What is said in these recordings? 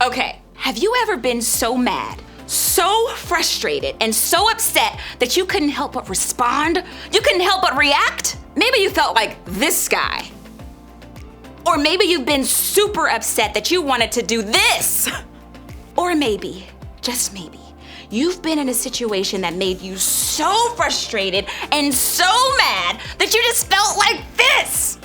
Okay, have you ever been so mad, so frustrated, and so upset that you couldn't help but respond? You couldn't help but react? Maybe you felt like this guy. Or maybe you've been super upset that you wanted to do this. Or maybe, just maybe, you've been in a situation that made you so frustrated and so mad that you just felt like this.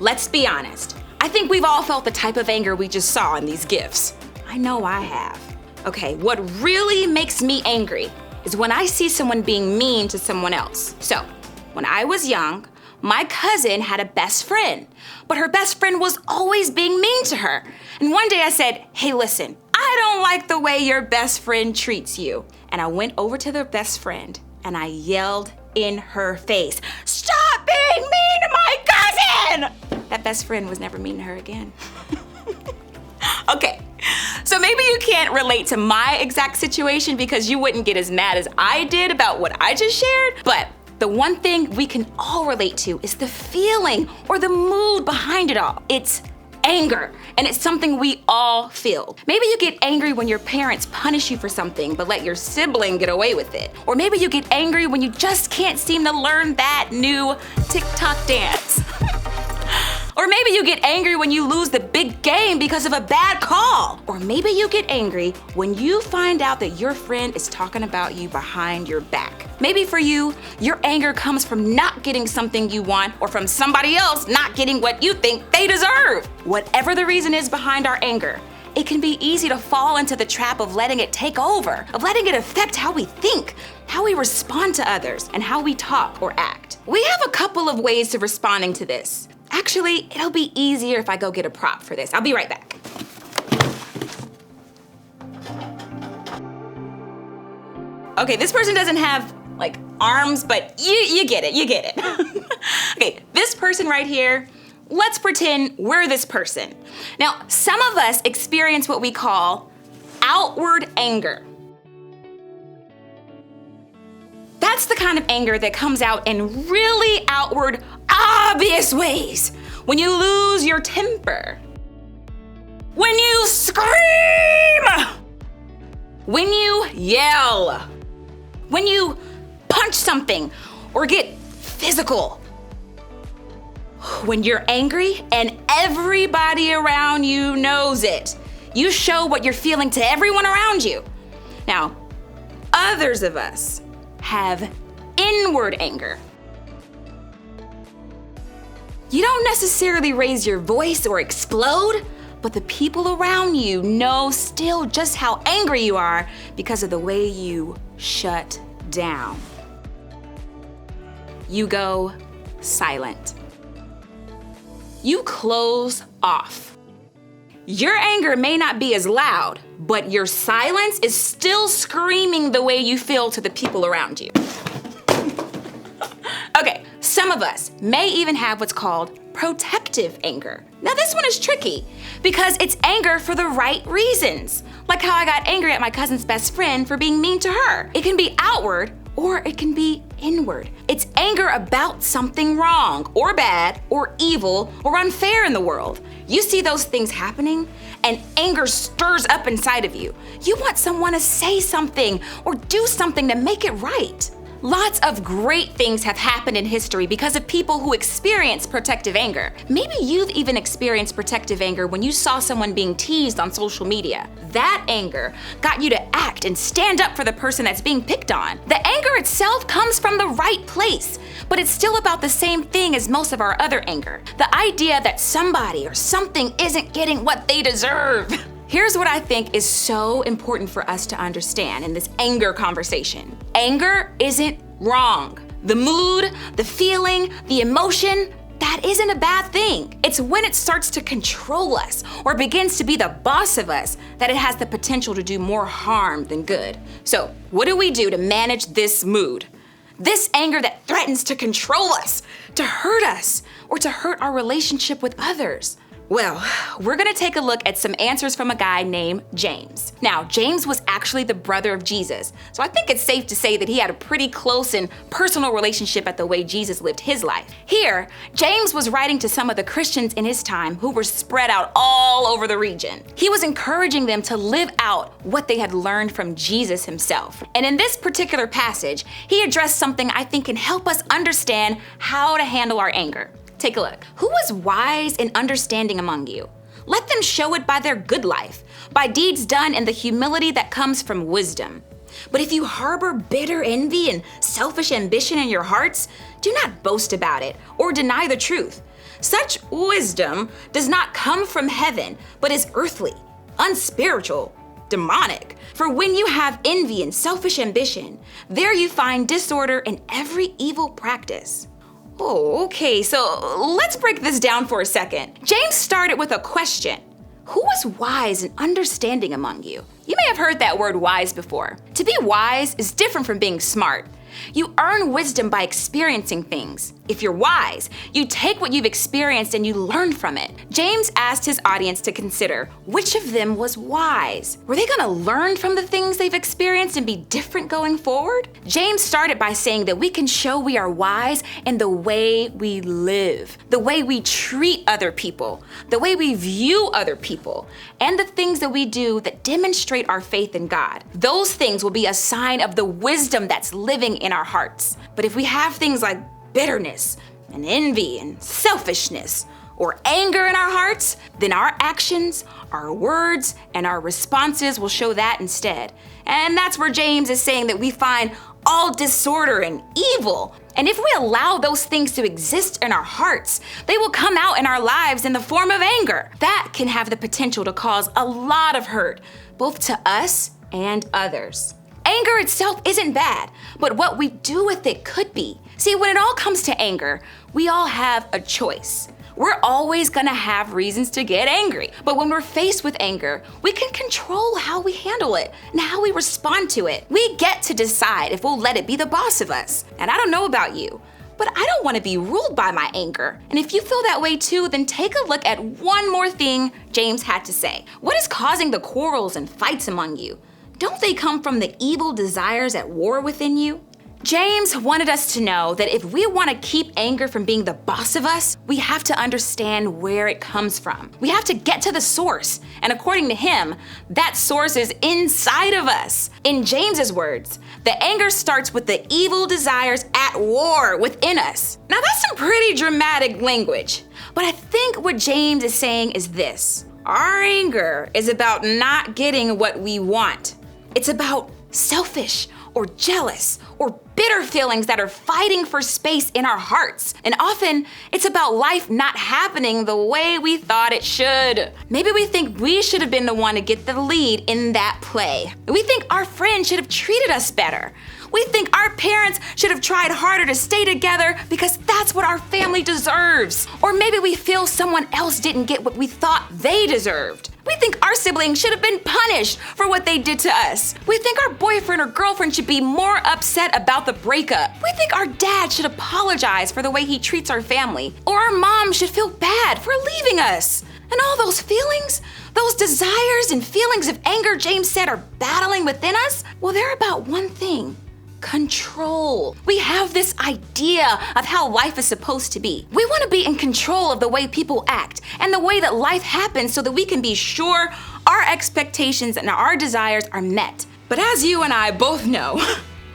Let's be honest. I think we've all felt the type of anger we just saw in these GIFs. I know I have. Okay, what really makes me angry is when I see someone being mean to someone else. So, when I was young, my cousin had a best friend, but her best friend was always being mean to her. And one day I said, hey, listen, I don't like the way your best friend treats you. And I went over to the best friend and I yelled in her face, stop being mean to my cousin! That best friend was never mean to her again. Okay, so maybe you can't relate to my exact situation because you wouldn't get as mad as I did about what I just shared, but the one thing we can all relate to is the feeling or the mood behind it all. It's anger, and it's something we all feel. Maybe you get angry when your parents punish you for something but let your sibling get away with it. Or maybe you get angry when you just can't seem to learn that new TikTok dance. Or maybe you get angry when you lose the big game because of a bad call. Or maybe you get angry when you find out that your friend is talking about you behind your back. Maybe for you, your anger comes from not getting something you want or from somebody else not getting what you think they deserve. Whatever the reason is behind our anger, it can be easy to fall into the trap of letting it take over, of letting it affect how we think, how we respond to others, and how we talk or act. We have a couple of ways of responding to this. Actually, it'll be easier if I go get a prop for this. I'll be right back. Okay, this person doesn't have like arms, but you get it. Okay, this person right here, let's pretend we're this person. Now, some of us experience what we call outward anger. That's the kind of anger that comes out in really outward, obvious ways. When you lose your temper. When you scream. When you yell. When you punch something or get physical. When you're angry and everybody around you knows it. You show what you're feeling to everyone around you. Now, others of us have inward anger. You don't necessarily raise your voice or explode, but the people around you know still just how angry you are because of the way you shut down. You go silent. You close off. Your anger may not be as loud, but your silence is still screaming the way you feel to the people around you. Okay, some of us may even have what's called protective anger. Now this one is tricky because it's anger for the right reasons. Like how I got angry at my cousin's best friend for being mean to her. It can be outward or it can be inward. It's anger about something wrong or bad or evil or unfair in the world. You see those things happening and anger stirs up inside of you. You want someone to say something or do something to make it right. Lots of great things have happened in history because of people who experience protective anger. Maybe you've even experienced protective anger when you saw someone being teased on social media. That anger got you to act and stand up for the person that's being picked on. The anger itself comes from the right place, but it's still about the same thing as most of our other anger. The idea that somebody or something isn't getting what they deserve. Here's what I think is so important for us to understand in this anger conversation. Anger isn't wrong. The mood, the feeling, the emotion, that isn't a bad thing. It's when it starts to control us or begins to be the boss of us that it has the potential to do more harm than good. So, what do we do to manage this mood? This anger that threatens to control us, to hurt us, or to hurt our relationship with others? Well, we're gonna take a look at some answers from a guy named James. Now, James was actually the brother of Jesus, so I think it's safe to say that he had a pretty close and personal relationship at the way Jesus lived his life. Here, James was writing to some of the Christians in his time who were spread out all over the region. He was encouraging them to live out what they had learned from Jesus himself. And in this particular passage, he addressed something I think can help us understand how to handle our anger. Take a look. Who was wise and understanding among you? Let them show it by their good life, by deeds done in the humility that comes from wisdom. But if you harbor bitter envy and selfish ambition in your hearts, do not boast about it or deny the truth. Such wisdom does not come from heaven, but is earthly, unspiritual, demonic. For when you have envy and selfish ambition, there you find disorder and every evil practice. Oh, okay, so let's break this down for a second. James started with a question. Who is wise and understanding among you? You may have heard that word wise before. To be wise is different from being smart. You earn wisdom by experiencing things. If you're wise, you take what you've experienced and you learn from it. James asked his audience to consider which of them was wise. Were they gonna learn from the things they've experienced and be different going forward? James started by saying that we can show we are wise in the way we live, the way we treat other people, the way we view other people, and the things that we do that demonstrate our faith in God. Those things will be a sign of the wisdom that's living in our hearts. But if we have things like bitterness and envy and selfishness or anger in our hearts, then our actions, our words, and our responses will show that instead. And that's where James is saying that we find all disorder and evil. And if we allow those things to exist in our hearts, they will come out in our lives in the form of anger. That can have the potential to cause a lot of hurt, both to us and others. Anger itself isn't bad, but what we do with it could be. See, when it all comes to anger, we all have a choice. We're always gonna have reasons to get angry, but when we're faced with anger, we can control how we handle it and how we respond to it. We get to decide if we'll let it be the boss of us. And I don't know about you, but I don't wanna be ruled by my anger. And if you feel that way too, then take a look at one more thing James had to say. What is causing the quarrels and fights among you? Don't they come from the evil desires at war within you? James wanted us to know that if we want to keep anger from being the boss of us, we have to understand where it comes from. We have to get to the source. And according to him, that source is inside of us. In James's words, the anger starts with the evil desires at war within us. Now that's some pretty dramatic language, but I think what James is saying is this. Our anger is about not getting what we want. It's about selfish or jealous or bitter feelings that are fighting for space in our hearts. And often, it's about life not happening the way we thought it should. Maybe we think we should have been the one to get the lead in that play. We think our friend should have treated us better. We think our parents should have tried harder to stay together because that's what our family deserves. Or maybe we feel someone else didn't get what we thought they deserved. We think our siblings should have been punished for what they did to us. We think our boyfriend or girlfriend should be more upset about the breakup. We think our dad should apologize for the way he treats our family. Or our mom should feel bad for leaving us. And all those feelings, those desires and feelings of anger James said are battling within us, well, they're about one thing. Control. We have this idea of how life is supposed to be. We want to be in control of the way people act and the way that life happens so that we can be sure our expectations and our desires are met. But as you and I both know,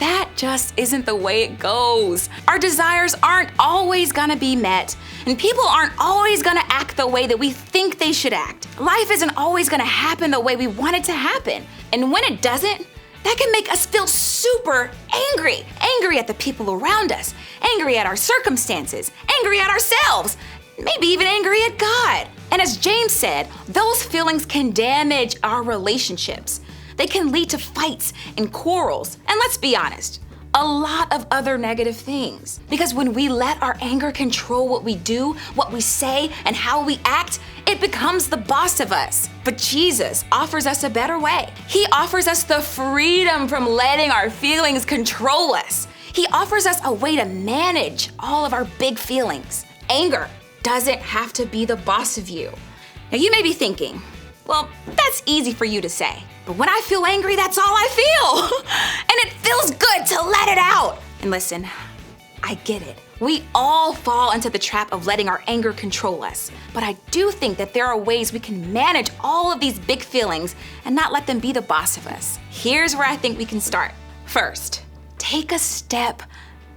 that just isn't the way it goes. Our desires aren't always gonna be met, and people aren't always gonna act the way that we think they should act. Life isn't always gonna happen the way we want it to happen. And when it doesn't, that can make us feel super angry. Angry at the people around us, angry at our circumstances, angry at ourselves, maybe even angry at God. And as James said, those feelings can damage our relationships. They can lead to fights and quarrels, and let's be honest, a lot of other negative things. Because when we let our anger control what we do, what we say, and how we act, it becomes the boss of us. But Jesus offers us a better way. He offers us the freedom from letting our feelings control us. He offers us a way to manage all of our big feelings. Anger doesn't have to be the boss of you. Now you may be thinking, well, that's easy for you to say, but when I feel angry, that's all I feel. And it feels good to let it out. And listen, I get it. We all fall into the trap of letting our anger control us. But I do think that there are ways we can manage all of these big feelings and not let them be the boss of us. Here's where I think we can start. First, take a step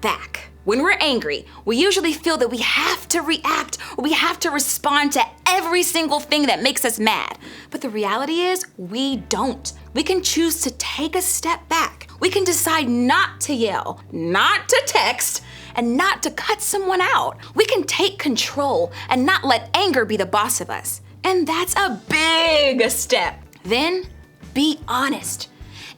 back. When we're angry, we usually feel that we have to react or we have to respond to every single thing that makes us mad. But the reality is, we don't. We can choose to take a step back. We can decide not to yell, not to text, and not to cut someone out. We can take control and not let anger be the boss of us. And that's a big step. Then, be honest.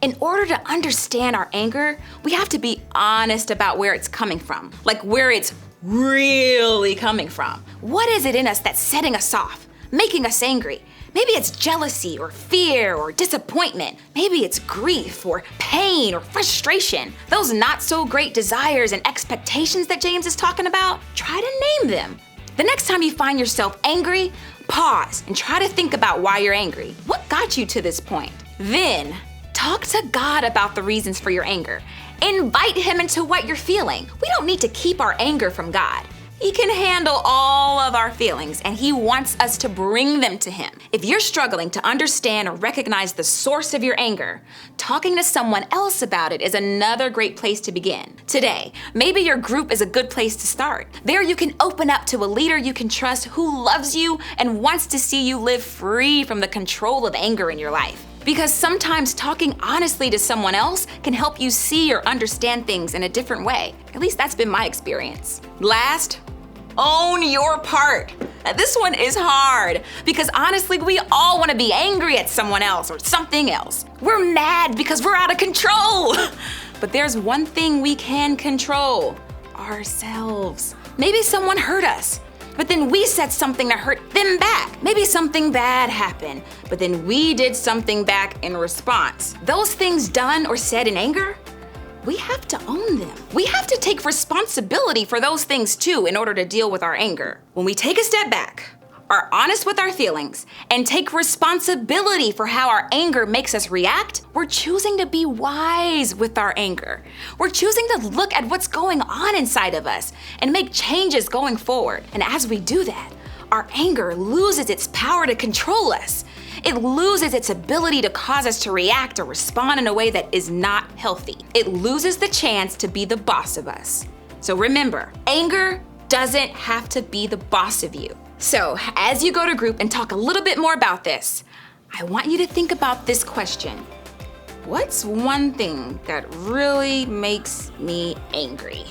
In order to understand our anger, we have to be honest about where it's coming from, like where it's really coming from. What is it in us that's setting us off, making us angry? Maybe it's jealousy or fear or disappointment. Maybe it's grief or pain or frustration. Those not so great desires and expectations that James is talking about, try to name them. The next time you find yourself angry, pause and try to think about why you're angry. What got you to this point? Then, talk to God about the reasons for your anger. Invite Him into what you're feeling. We don't need to keep our anger from God. He can handle all of our feelings, and He wants us to bring them to Him. If you're struggling to understand or recognize the source of your anger, talking to someone else about it is another great place to begin. Today, maybe your group is a good place to start. There you can open up to a leader you can trust who loves you and wants to see you live free from the control of anger in your life. Because sometimes talking honestly to someone else can help you see or understand things in a different way. At least that's been my experience. Last, own your part. Now, this one is hard because honestly, we all want to be angry at someone else or something else. We're mad because we're out of control. But there's one thing we can control: ourselves. Maybe someone hurt us, but then we said something to hurt them back. Maybe something bad happened, but then we did something back in response. Those things done or said in anger, we have to own them. We have to take responsibility for those things too in order to deal with our anger. When we take a step back, are honest with our feelings, and take responsibility for how our anger makes us react, we're choosing to be wise with our anger. We're choosing to look at what's going on inside of us and make changes going forward. And as we do that, our anger loses its power to control us. It loses its ability to cause us to react or respond in a way that is not healthy. It loses the chance to be the boss of us. So remember, anger doesn't have to be the boss of you. So, as you go to group and talk a little bit more about this, I want you to think about this question. What's one thing that really makes me angry?